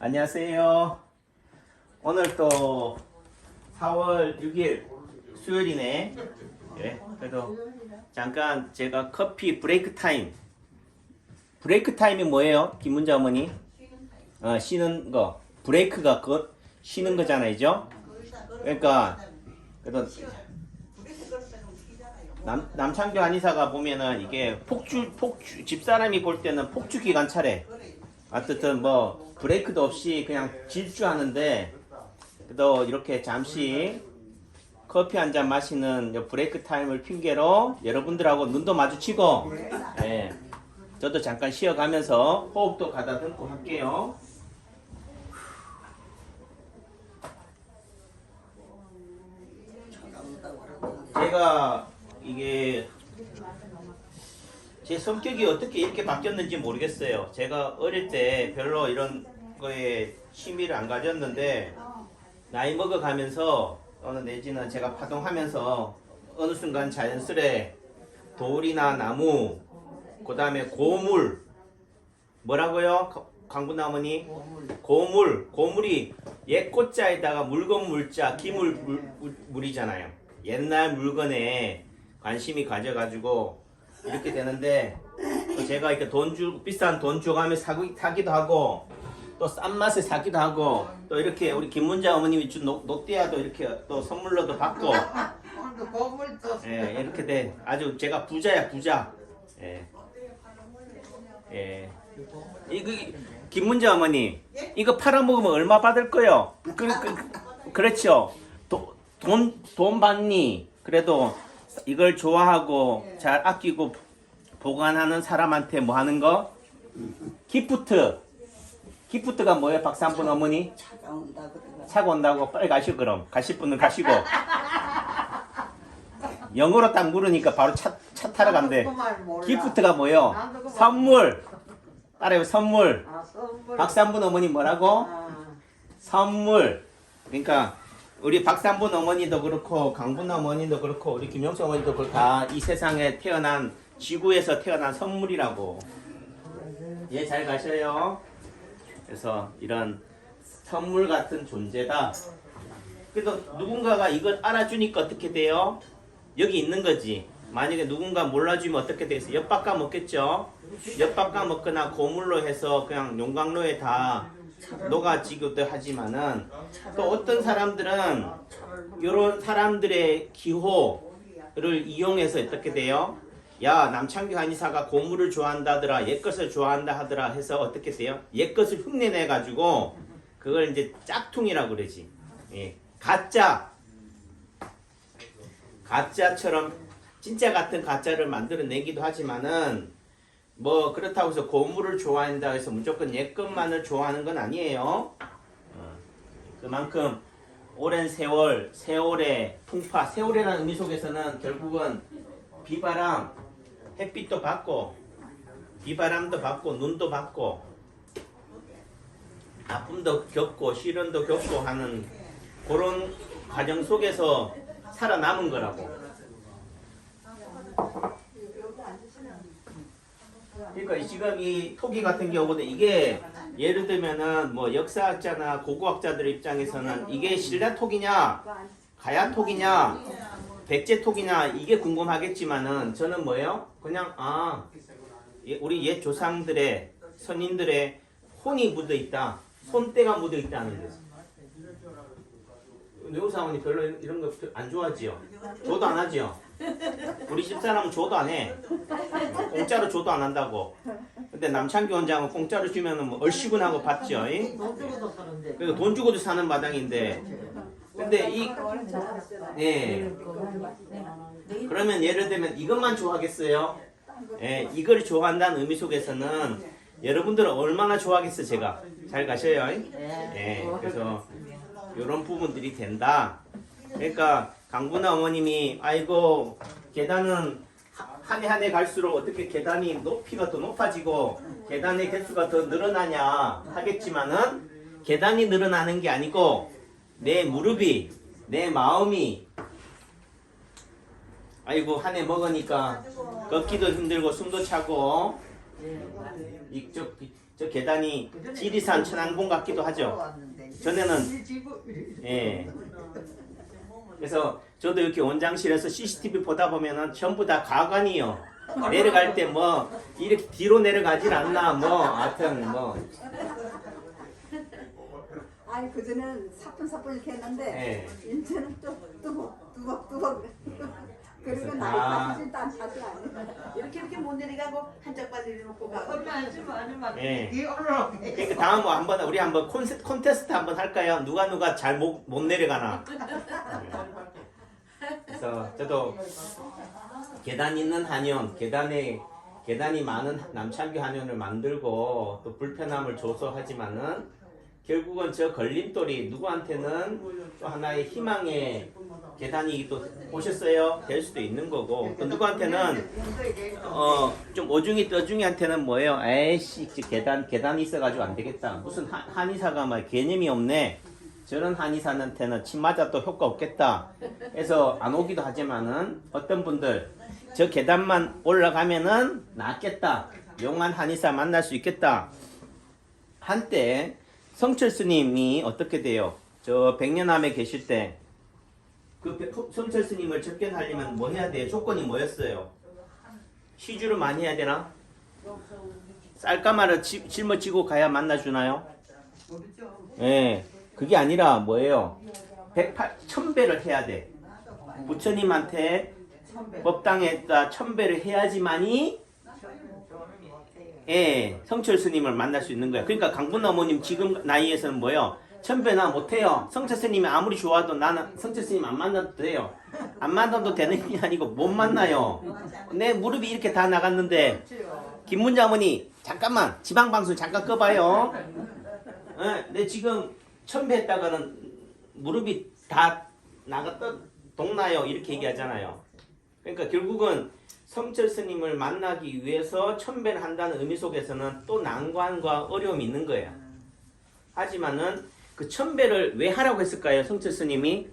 안녕하세요. 오늘 또 4월 6일 수요일이네. 예, 그래도 잠깐 제가 커피 브레이크 타임. 브레이크 타임이 뭐예요? 김문자 어머니? 쉬는 거. 브레이크가 쉬는 거잖아요. 그러니까 그래도 남창규 한의사가 보면은 이게 폭주 집사람이 볼 때는 폭주 기관차래. 어쨌든 뭐 브레이크도 없이 그냥 질주하는데 그래도 이렇게 잠시 커피 한 잔 마시는 브레이크 타임을 핑계로 여러분들하고 눈도 마주치고, 예, 저도 잠깐 쉬어가면서 호흡도 가다듬고 할게요. 제가 이게 제 성격이 어떻게 이렇게 바뀌었는지 모르겠어요. 제가 어릴 때 별로 이런 거에 취미를 안 가졌는데 나이 먹어가면서 어느 내지는 제가 파동하면서 어느 순간 자연스레 돌이나 나무, 그 다음에 고물, 뭐라고요? 강분나무니? 고물이 옛 꽃자에다가 물건 물자, 기물물이잖아요. 옛날 물건에 관심이 가져가지고 이렇게 되는데, 또 제가 이렇게 비싼 돈 주고 하면 사기도 하고, 또 싼 맛에 사기도 하고, 또 이렇게 우리 김문자 어머님이 준 녹대야도 이렇게 또 선물로도 받고, 예, 이렇게 돼. 아주 제가 부자야, 부자. 예. 예. 이거, 김문자 어머니, 이거 팔아먹으면 얼마 받을 거요? 그렇죠. 돈 받니? 그래도 이걸 좋아하고 잘 아끼고 보관하는 사람한테 뭐 하는 거? 기프트. 기프트가 뭐예요, 박수 한번 어머니? 차가 온다고 빨리 가시고 그럼. 가실 분은 가시고. 영어로 딱 물으니까 바로 차 타러 간대. 기프트가 뭐예요? 선물. 따라해요, 선물. 박수 한번 어머니 뭐라고? 선물. 그러니까 우리 박삼분 어머니도 그렇고 강분 어머니도 그렇고 우리 김영수 어머니도 그렇고 다 이 세상에 태어난 지구에서 태어난 선물이라고. 예, 잘 가셔요. 그래서 이런 선물 같은 존재다. 그래도 누군가가 이걸 알아주니까 어떻게 돼요? 여기 있는 거지. 만약에 누군가 몰라주면 어떻게 돼서 엿바꿔 먹겠죠? 엿바꿔 먹거나 고물로 해서 그냥 용광로에 다 녹아지기도 하지만은 또 어떤 사람들은 이런 사람들의 기호를 이용해서 어떻게 돼요? 야, 남창규 한의사가 고물을 좋아한다더라, 옛것을 좋아한다 하더라 해서 어떻게 돼요? 옛것을 흉내내 가지고 그걸 이제 짝퉁이라고 그러지. 예. 가짜처럼 진짜 같은 가짜를 만들어내기도 하지만은 뭐 그렇다고 해서 고물을 좋아한다 해서 무조건 옛것만을 좋아하는 건 아니에요. 그만큼 오랜 세월의 풍파, 세월이라는 의미 속에서는 결국은 비바람, 햇빛도 받고 비바람도 받고 눈도 받고 아픔도 겪고 시련도 겪고 하는 그런 과정 속에서 살아남은 거라고. 그러니까 지금 이 토기 같은 경우는 이게 예를 들면은 뭐 역사학자나 고고학자들 입장에서는 이게 신라 토기냐 가야 토기냐 백제 토기냐 이게 궁금하겠지만은 저는 뭐예요? 그냥 우리 옛 조상들의 선인들의 혼이 묻어 있다, 손때가 묻어 있다는 거죠. 외우사원이 별로 이런 거 안 좋아하지요? 조도 안 하지요? 우리 집사람은 조도 안 해. 공짜로 조도 안 한다고. 근데 남창규 원장은 공짜로 주면은 뭐 얼씨구나고 받죠. 그리고 돈 주고도 사는 마당인데. 근데 예. 그러면 예를 들면 이것만 좋아하겠어요? 예, 이걸 좋아한다는 의미 속에서는 여러분들은 얼마나 좋아하겠어요, 제가. 잘 가셔요. 예. 그래서 이런 부분들이 된다. 그러니까 강분아 어머님이 아이고 계단은 한 해 한 해 갈수록 어떻게 계단이 높이가 더 높아지고 계단의 개수가 더 늘어나냐 하겠지만은 계단이 늘어나는 게 아니고 내 무릎이, 내 마음이 아이고 한 해 먹으니까 걷기도 힘들고 숨도 차고 이쪽 저 계단이 지리산 천왕봉 같기도 하죠. 전에는 예. 그래서 저도 이렇게 원장실에서 CCTV 보다 보면은 전부 다 가관이요. 내려갈 때 뭐 이렇게 뒤로 내려가질 않나 뭐 하여튼 뭐. 아니 그전에는 사뿐사뿐 이렇게 했는데 예. 이제는 또 뚜벅뚜벅 그리고 나이 빠지지도 않지 않아요. 이렇게 못 내려가고 한짝 발리 놓고 가고. 예. 그러니까 다음 한번 우리 한번 콘테스트 한번 할까요? 누가 잘 못 내려가나. 그래서 저도 계단 있는 한의원, 계단이 많은 남창규 한의원을 만들고 또 불편함을 조소하지만은 결국은 저 걸림돌이 누구한테는 또 하나의 희망의 계단이 또 보셨어요? 될 수도 있는 거고 또 누구한테는 좀 오중이 떠중이한테는 뭐예요? 에이씨 계단 있어가지고 안 되겠다. 무슨 한의사가 막 개념이 없네. 저런 한의사한테는 침 맞아 또 효과 없겠다. 해서 안 오기도 하지만은 어떤 분들 저 계단만 올라가면은 낫겠다. 용한 한의사 만날 수 있겠다. 한때 성철 스님이 어떻게 돼요? 저 백년암에 계실 때 그 성철 스님을 접견하려면 뭐 해야 돼요? 조건이 뭐였어요? 시주를 많이 해야 되나? 쌀가마를 짊어지고 가야 만나주나요? 예. 그게 아니라 뭐예요? 1000배를 해야 돼. 부처님한테 법당에다 1000배를 해야지만이 예, 성철 스님을 만날 수 있는 거야. 그러니까 강분 어머님 지금 나이에서는 뭐예요? 1000배나 못해요. 성철 스님이 아무리 좋아도 나는 성철 스님 안 만나도 돼요. 안 만나도 되는 게 아니고 못 만나요. 내 무릎이 이렇게 다 나갔는데 김문자 어머니 잠깐만 지방방송 잠깐 꺼봐요. 예, 내 지금 1000배 했다가는 무릎이 다 나갔다 동나요 이렇게 얘기하잖아요. 그러니까 결국은 성철 스님을 만나기 위해서 1000배를 한다는 의미 속에서는 또 난관과 어려움이 있는 거예요. 하지만은 그 1000배를 왜 하라고 했을까요? 성철 스님이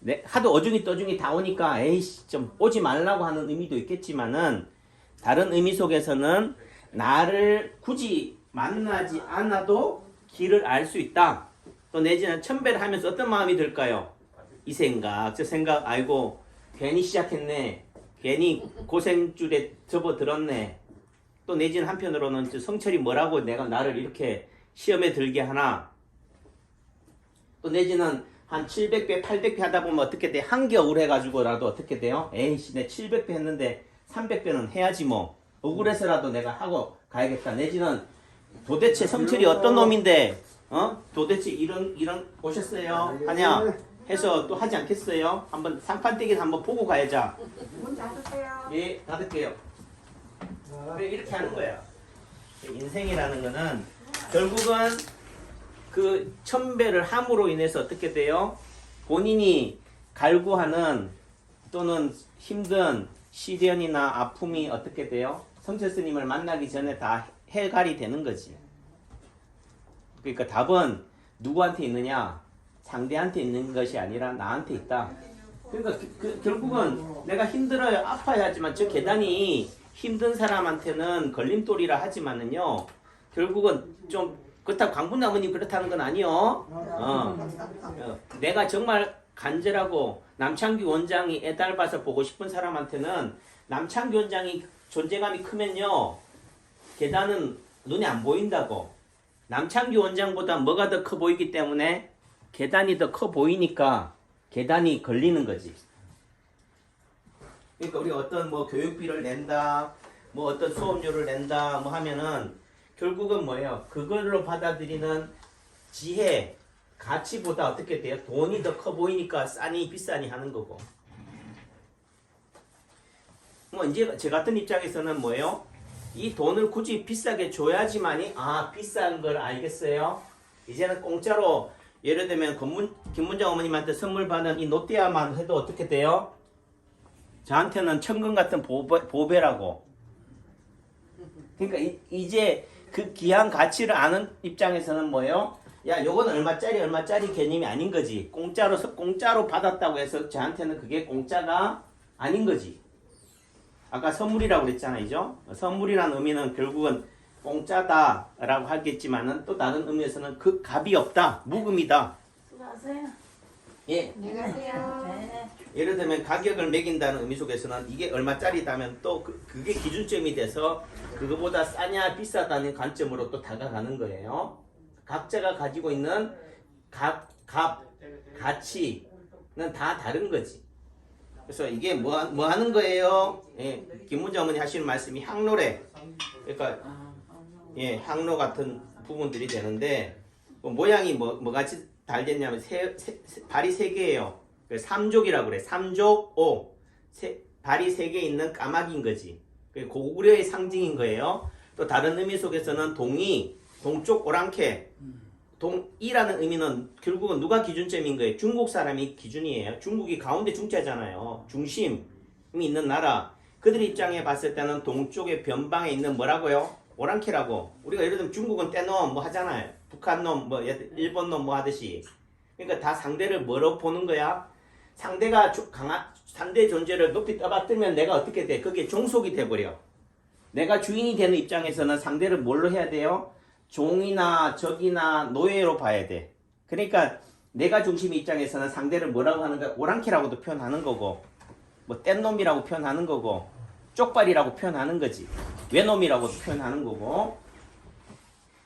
네, 하도 어중이 떠중이 다 오니까 에이씨 좀 오지 말라고 하는 의미도 있겠지만은 다른 의미 속에서는 나를 굳이 만나지 않아도 길을 알 수 있다. 또 내지는 1000배를 하면서 어떤 마음이 들까요? 이 생각 저 생각 아이고 괜히 시작했네. 괜히 고생줄에 접어들었네. 또 내지는 한편으로는 성철이 뭐라고 내가 나를 이렇게 시험에 들게 하나. 또 내지는 한 700배, 800배 하다 보면 어떻게 돼? 한겨울 해가지고라도 어떻게 돼요? 에이씨, 내 700배 했는데 300배는 해야지 뭐. 억울해서라도 내가 하고 가야겠다. 내지는 도대체 성철이 어떤 놈인데, 도대체 이런 보셨어요? 하냐? 해서 또 하지 않겠어요? 한번 상판떼기를 한번 보고 가야죠. 문 닫으세요. 예, 닫을게요. 그래, 이렇게 하는 거야. 인생이라는 거는 결국은 그 1000배를 함으로 인해서 어떻게 돼요? 본인이 갈구하는 또는 힘든 시련이나 아픔이 어떻게 돼요? 성철 스님을 만나기 전에 다 해갈이 되는 거지. 그러니까 답은 누구한테 있느냐? 상대한테 있는 것이 아니라 나한테 있다. 그러니까 결국은 내가 힘들어요. 아파야 하지만 저 계단이 힘든 사람한테는 걸림돌이라 하지만은요. 결국은 좀 그렇다고 강분나무님 그렇다는 건 아니요. 내가 정말 간절하고 남창규 원장이 애달봐서 보고 싶은 사람한테는 남창규 원장이 존재감이 크면요. 계단은 눈에 안 보인다고. 남창규 원장보다 뭐가 더 커 보이기 때문에 계단이 더 커 보이니까 계단이 걸리는 거지. 그러니까 우리 어떤 뭐 교육비를 낸다, 뭐 어떤 수업료를 낸다, 뭐 하면은 결국은 뭐예요? 그걸로 받아들이는 지혜, 가치보다 어떻게 돼요? 돈이 더 커 보이니까 싸니 비싸니 하는 거고. 뭐 이제 제 같은 입장에서는 뭐예요? 이 돈을 굳이 비싸게 줘야지만이 비싼 걸 알겠어요. 이제는 공짜로 예를 들면 김문장 어머님한테 선물 받은 이 노띠아만 해도 어떻게 돼요? 저한테는 천금 같은 보배라고. 그러니까 이제 그 귀한 가치를 아는 입장에서는 뭐예요? 야, 요건 얼마짜리 개념이 아닌 거지. 공짜로 받았다고 해서 저한테는 그게 공짜가 아닌 거지. 아까 선물이라고 그랬잖아요. 선물이라는 의미는 결국은 공짜다라고 하겠지만은 또 다른 의미에서는 그 값이 없다, 묵음이다. 수고하세요. 예. 안녕하세요. 예를 들면 가격을 매긴다는 의미 속에서는 이게 얼마짜리다면 또 그게 기준점이 돼서 그거보다 싸냐 비싸다는 관점으로 또 다가가는 거예요. 각자가 가지고 있는 가치는 다 다른 거지. 그래서 이게 뭐 하는 거예요? 예, 김문자 어머니 하시는 말씀이 향로래. 그러니까 예, 향로 같은 부분들이 되는데 모양이 뭐 같이 달렸냐면 발이 세 개예요. 삼족이라고 그래. 삼족 오. 발이 세 개 있는 까마귀인 거지. 고구려의 상징인 거예요. 또 다른 의미 속에서는 동이, 동쪽 오랑캐. 동이라는 의미는 결국은 누가 기준점인 거예요? 중국 사람이 기준이에요. 중국이 가운데 중자잖아요. 중심이 있는 나라. 그들 입장에 봤을 때는 동쪽의 변방에 있는 뭐라고요? 오랑캐라고. 우리가 예를 들면 중국은 떼놈 뭐 하잖아요. 북한 놈, 뭐 일본 놈 뭐 하듯이. 그러니까 다 상대를 뭐로 보는 거야? 상대가 상대 존재를 높이 떠받들면 내가 어떻게 돼? 그게 종속이 돼버려. 내가 주인이 되는 입장에서는 상대를 뭘로 해야 돼요? 종이나 적이나 노예로 봐야 돼. 그러니까 내가 중심 입장에서는 상대를 뭐라고 하는가? 오랑캐라고도 표현하는 거고, 뭐 뗀놈이라고 표현하는 거고, 쪽발이라고 표현하는 거지. 외놈이라고도 표현하는 거고.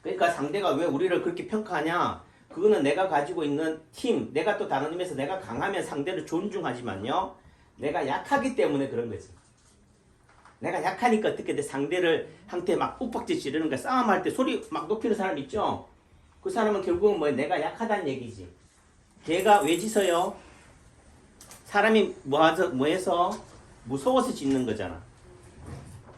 그러니까 상대가 왜 우리를 그렇게 평가하냐? 그거는 내가 가지고 있는 팀, 내가 또 다른 의미에서 내가 강하면 상대를 존중하지만요. 내가 약하기 때문에 그런 거지. 내가 약하니까 어떻게 돼? 상대를 한테 막 욱박지 지르는 거야. 싸움할 때 소리 막 높이는 사람 있죠? 그 사람은 결국은 뭐 내가 약하다는 얘기지. 걔가 왜 짖어요? 사람이 뭐해서? 무서워서 짖는 거잖아.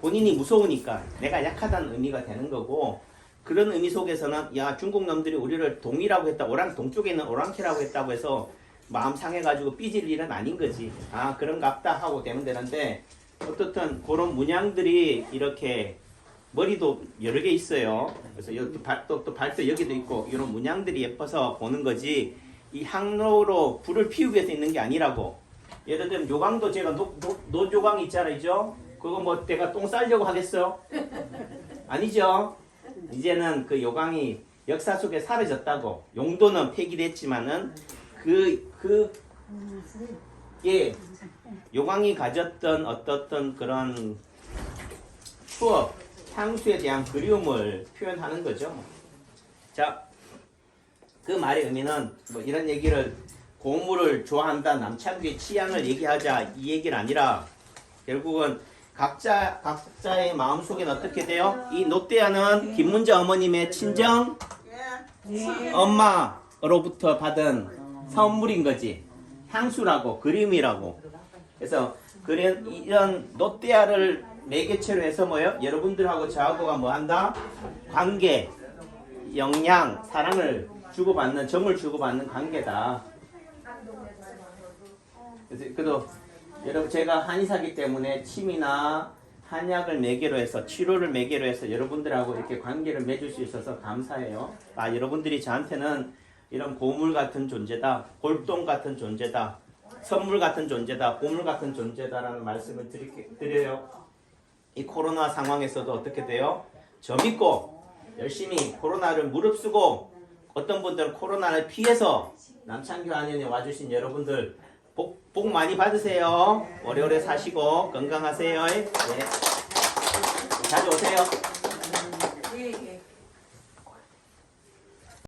본인이 무서우니까 내가 약하다는 의미가 되는 거고, 그런 의미 속에서는 야 중국 놈들이 우리를 동이라고 했다, 동쪽에 있는 오랑캐라고 했다고 해서 마음 상해가지고 삐질 일은 아닌 거지. 아 그런갑다 하고 되면 되는데, 어떻든 그런 문양들이 이렇게 머리도 여러 개 있어요. 그래서 여기 또 발도 여기도 있고 이런 문양들이 예뻐서 보는 거지, 이 향로로 불을 피우기 위해서 있는 게 아니라고. 예를 들면 요강도 제가 노조강 있잖아요. 그거 뭐 내가 똥 싸려고 하겠어? 아니죠. 이제는 그 요강이 역사 속에 사라졌다고. 용도는 폐기됐지만은 예, 요강이 가졌던 어떤 그런 추억, 향수에 대한 그리움을 표현하는 거죠. 자, 그 말의 의미는 뭐 이런 얘기를 고물을 좋아한다, 남창규의 취향을 얘기하자 이 얘기는 아니라, 결국은 각자의 마음속에는 어떻게 돼요? 이 노떼아는 김문자 어머님의 친정 엄마로부터 받은 선물인 거지. 향수라고, 그림이라고. 그래서 이런 노떼아를 매개체로 해서 뭐요? 여러분들하고 저하고가 뭐 한다? 관계, 영양, 사랑을 주고받는, 정을 주고받는 관계다. 그래도 여러분 제가 한의사기 때문에 침이나 한약을 매개로 해서, 치료를 매개로 해서 여러분들하고 이렇게 관계를 맺을 수 있어서 감사해요. 아, 여러분들이 저한테는 이런 고물 같은 존재다, 골동 같은 존재다, 선물 같은 존재다, 보물 같은 존재다라는 말씀을 드려요. 이 코로나 상황에서도 어떻게 돼요? 저 믿고 열심히 코로나를 무릅쓰고, 어떤 분들은 코로나를 피해서 남창규 한의원에 와주신 여러분들 복 많이 받으세요. 오래오래 사시고 건강하세요. 네. 자주 오세요.